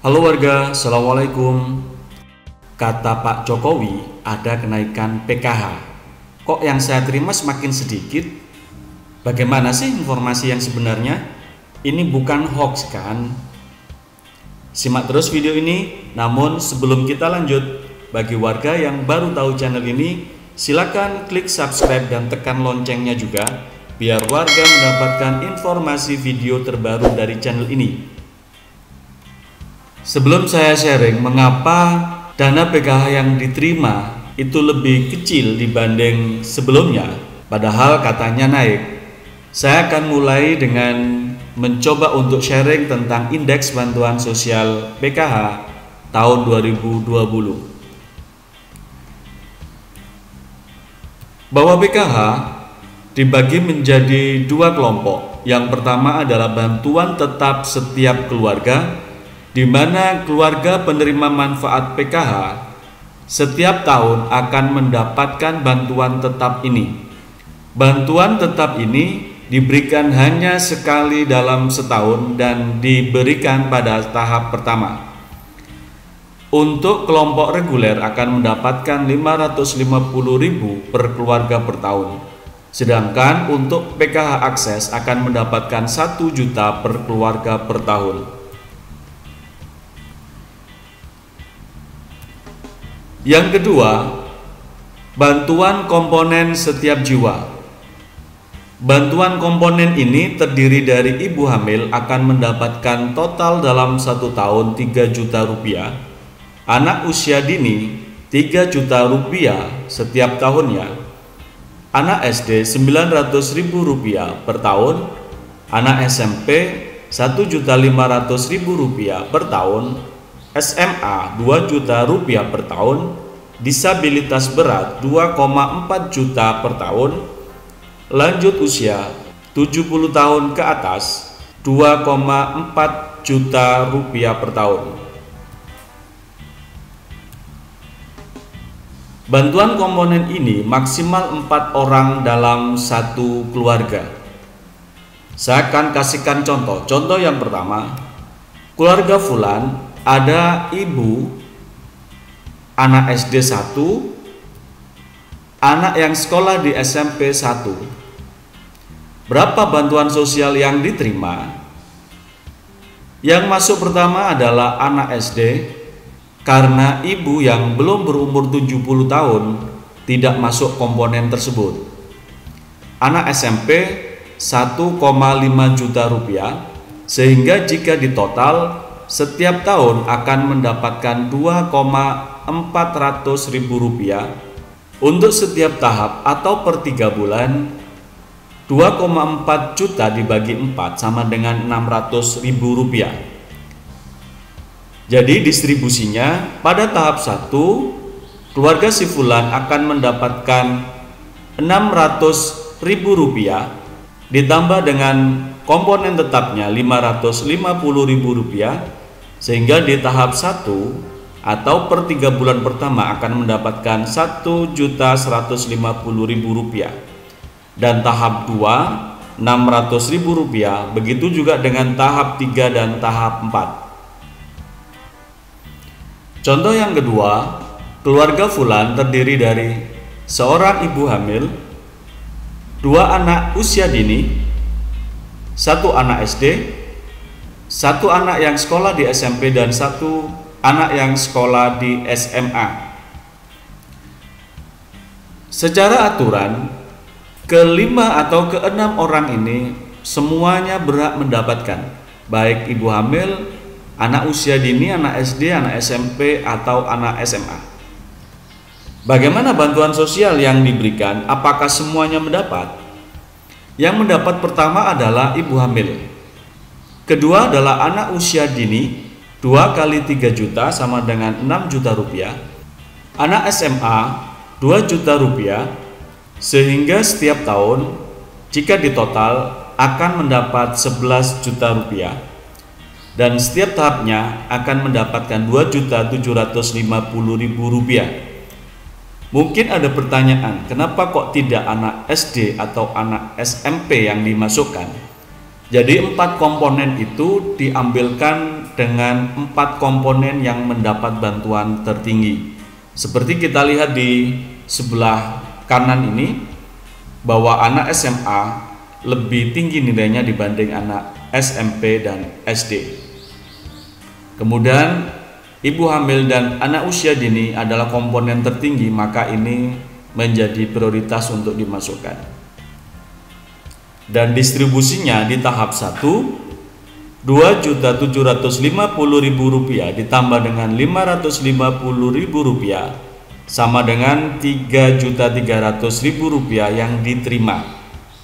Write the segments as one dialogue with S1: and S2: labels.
S1: Halo warga, Assalamualaikum. Kata Pak Jokowi ada kenaikan PKH. Kok yang saya terima semakin sedikit? Bagaimana sih informasi yang sebenarnya? Ini bukan hoax kan? Simak terus video ini. Namun sebelum kita lanjut, bagi warga yang baru tahu channel ini, silakan klik subscribe dan tekan loncengnya juga, biar warga mendapatkan informasi video terbaru dari channel ini. Sebelum saya sharing mengapa dana PKH yang diterima itu lebih kecil dibanding sebelumnya, padahal katanya naik, saya akan mulai dengan mencoba untuk sharing tentang indeks bantuan sosial PKH tahun 2020. Bahwa PKH dibagi menjadi dua kelompok. Yang pertama adalah bantuan tetap setiap keluarga, di mana keluarga penerima manfaat PKH setiap tahun akan mendapatkan bantuan tetap ini. Bantuan tetap ini diberikan hanya sekali dalam setahun dan diberikan pada tahap pertama. Untuk kelompok reguler akan mendapatkan 550.000 per keluarga per tahun. Sedangkan untuk PKH akses akan mendapatkan 1 juta per keluarga per tahun. Yang kedua, bantuan komponen setiap jiwa. Bantuan komponen ini terdiri dari ibu hamil akan mendapatkan total dalam 1 tahun 3 juta rupiah, anak usia dini 3 juta rupiah setiap tahunnya, anak SD 900.000 rupiah per tahun, anak SMP 1.500.000 rupiah per tahun, SMA 2 juta rupiah per tahun, disabilitas berat 2,4 juta per tahun, lanjut usia 70 tahun ke atas 2,4 juta rupiah per tahun. Bantuan komponen ini maksimal 4 orang dalam satu keluarga. Saya akan kasihkan contoh yang pertama, keluarga Fulan ada ibu, anak SD 1, anak yang sekolah di SMP 1. Berapa bantuan sosial yang diterima? Yang masuk pertama adalah anak SD, karena ibu yang belum berumur 70 tahun tidak masuk komponen tersebut. Anak SMP 1,5 juta rupiah, sehingga jika ditotal setiap tahun akan mendapatkan 2,400.000 rupiah. Untuk setiap tahap atau per 3 bulan, 2,4 juta dibagi 4 sama dengan 600.000 rupiah. Jadi distribusinya pada tahap 1, keluarga si Fulan akan mendapatkan 600.000 rupiah ditambah dengan komponen tetapnya 550.000 rupiah, sehingga di tahap 1 atau per 3 bulan pertama akan mendapatkan 1.150.000 rupiah, dan tahap 2 600.000 rupiah, begitu juga dengan tahap 3 dan tahap 4. Contoh yang kedua, keluarga Fulan terdiri dari seorang ibu hamil, 2 anak usia dini, 1 anak SD, 1 anak yang sekolah di SMP, dan 1 anak yang sekolah di SMA. Secara aturan, ke-5 atau ke-6 orang ini semuanya berhak mendapatkan, baik ibu hamil, anak usia dini, anak SD, anak SMP, atau anak SMA. Bagaimana bantuan sosial yang diberikan? Apakah semuanya mendapat? Yang mendapat pertama adalah ibu hamil. Kedua adalah anak usia dini, 2 kali 3 juta sama dengan 6 juta rupiah. Anak SMA 2 juta rupiah, sehingga setiap tahun jika ditotal akan mendapat 11 juta rupiah, dan setiap tahapnya akan mendapatkan 2.750.000 rupiah. Mungkin ada pertanyaan, kenapa kok tidak anak SD atau anak SMP yang dimasukkan? Jadi 4 komponen itu diambilkan dengan 4 komponen yang mendapat bantuan tertinggi. Seperti kita lihat di sebelah kanan ini, bahwa anak SMA lebih tinggi nilainya dibanding anak SMP dan SD. Kemudian ibu hamil dan anak usia dini adalah komponen tertinggi, maka ini menjadi prioritas untuk dimasukkan. Dan distribusinya di tahap 1, Rp2.750.000 ditambah dengan Rp550.000 sama dengan Rp3.300.000 yang diterima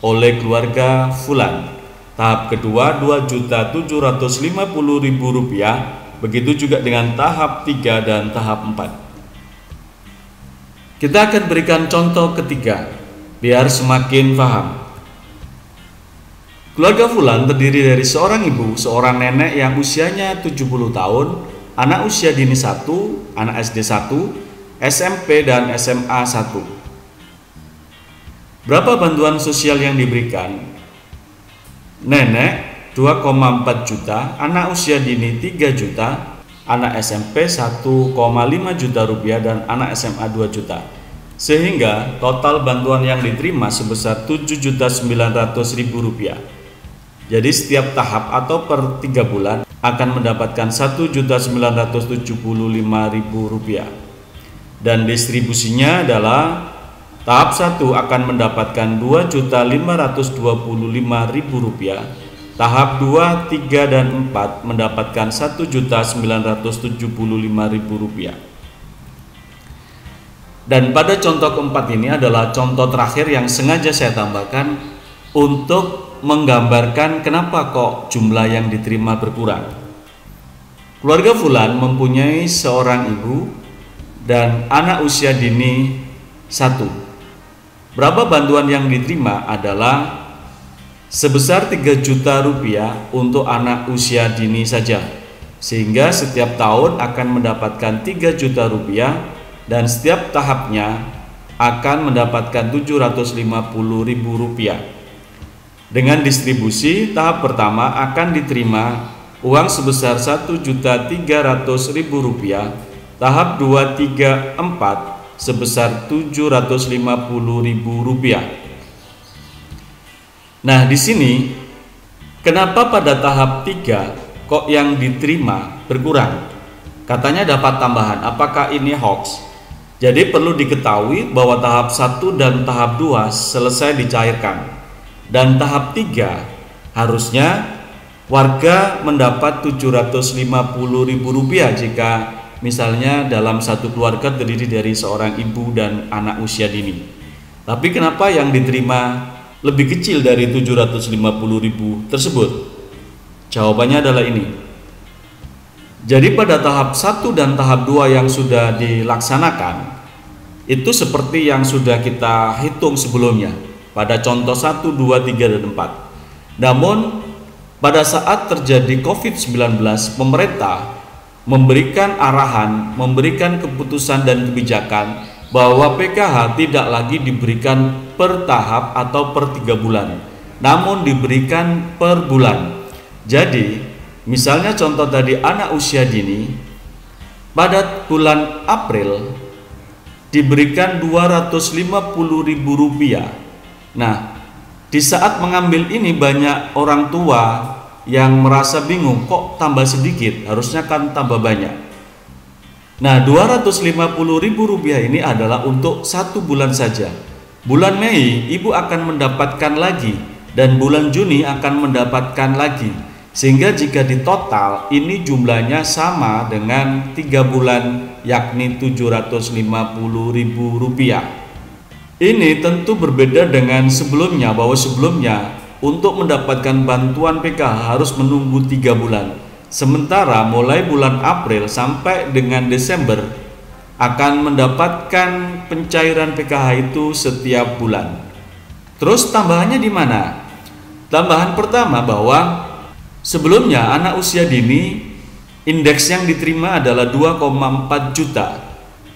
S1: oleh keluarga Fulan. Tahap kedua Rp2.750.000, begitu juga dengan tahap 3 dan tahap 4. Kita akan berikan contoh ketiga biar semakin paham. Keluarga Fulan terdiri dari seorang ibu, seorang nenek yang usianya 70 tahun, anak usia dini 1, anak SD 1, SMP dan SMA 1. Berapa bantuan sosial yang diberikan? Nenek 2,4 juta, anak usia dini 3 juta, anak SMP 1,5 juta rupiah dan anak SMA 2 juta. Sehingga total bantuan yang diterima sebesar Rp7.900.000. Jadi setiap tahap atau per 3 bulan akan mendapatkan Rp1.975.000. Dan distribusinya adalah tahap 1 akan mendapatkan Rp2.525.000, tahap 2, 3, dan 4 mendapatkan Rp1.975.000. Dan pada contoh keempat ini adalah contoh terakhir yang sengaja saya tambahkan untuk menggambarkan kenapa kok jumlah yang diterima berkurang. Keluarga Fulan mempunyai seorang ibu dan anak usia dini 1. Berapa bantuan yang diterima adalah sebesar 3 juta rupiah untuk anak usia dini saja, sehingga setiap tahun akan mendapatkan 3 juta rupiah dan setiap tahapnya akan mendapatkan Rp750.000. Dengan distribusi, tahap pertama akan diterima uang sebesar Rp1.300.000, tahap 2, 3, 4 sebesar Rp750.000. Nah, di sini kenapa pada tahap 3 kok yang diterima berkurang? Katanya dapat tambahan. Apakah ini hoax? Jadi perlu diketahui bahwa tahap 1 dan tahap 2 selesai dicairkan. Dan tahap 3 harusnya warga mendapat Rp750.000 jika misalnya dalam satu keluarga terdiri dari seorang ibu dan anak usia dini. Tapi kenapa yang diterima lebih kecil dari Rp750.000 tersebut? Jawabannya adalah ini. Jadi pada tahap 1 dan tahap 2 yang sudah dilaksanakan, itu seperti yang sudah kita hitung sebelumnya pada contoh 1, 2, 3, dan 4. Namun pada saat terjadi COVID-19, pemerintah memberikan arahan, memberikan keputusan dan kebijakan bahwa PKH tidak lagi diberikan per tahap atau per 3 bulan, namun diberikan per bulan. Jadi misalnya contoh tadi anak usia dini, pada bulan April diberikan Rp250.000. Nah, di saat mengambil ini banyak orang tua yang merasa bingung, kok tambah sedikit, harusnya kan tambah banyak. Nah, Rp250.000 ini adalah untuk 1 bulan saja. Bulan Mei ibu akan mendapatkan lagi, dan bulan Juni akan mendapatkan lagi. Sehingga jika ditotal ini jumlahnya sama dengan 3 bulan, yakni Rp750.000. Ini tentu berbeda dengan sebelumnya, bahwa sebelumnya untuk mendapatkan bantuan PKH harus menunggu 3 bulan. Sementara mulai bulan April sampai dengan Desember akan mendapatkan pencairan PKH itu setiap bulan. Terus tambahannya di mana? Tambahan pertama bahwa sebelumnya anak usia dini indeks yang diterima adalah 2,4 juta.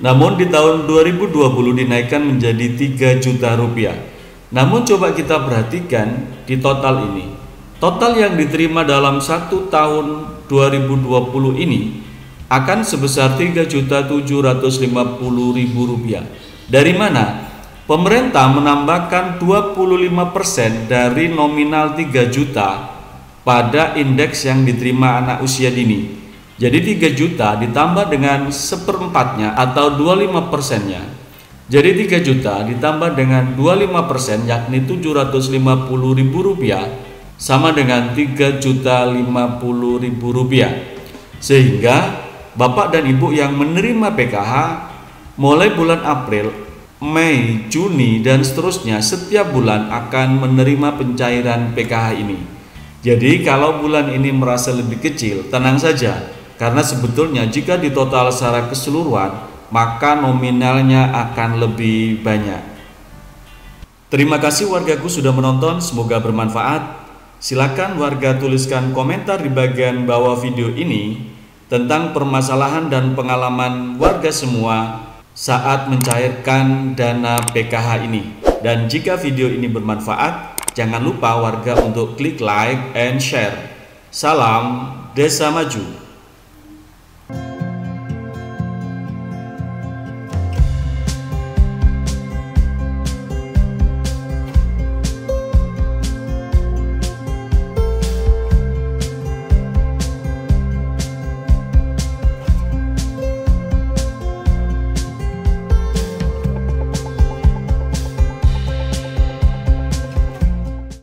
S1: Namun di tahun 2020 dinaikkan menjadi 3 juta rupiah. Namun coba kita perhatikan di total ini. Total yang diterima dalam 1 tahun 2020 ini akan sebesar Rp3.750.000. Dari mana? Pemerintah menambahkan 25% dari nominal 3 juta pada indeks yang diterima anak usia dini. Jadi 3 juta ditambah dengan seperempatnya atau 25%-nya. Jadi 3 juta ditambah dengan 25% yakni Rp750.000 sama dengan Rp3.050.000. Sehingga Bapak dan Ibu yang menerima PKH mulai bulan April, Mei, Juni dan seterusnya setiap bulan akan menerima pencairan PKH ini. Jadi kalau bulan ini merasa lebih kecil, tenang saja, karena sebetulnya jika ditotal secara keseluruhan maka nominalnya akan lebih banyak. Terima kasih wargaku sudah menonton, semoga bermanfaat. Silakan warga tuliskan komentar di bagian bawah video ini tentang permasalahan dan pengalaman warga semua saat mencairkan dana PKH ini. Dan jika video ini bermanfaat, jangan lupa warga untuk klik like and share. Salam Desa Maju.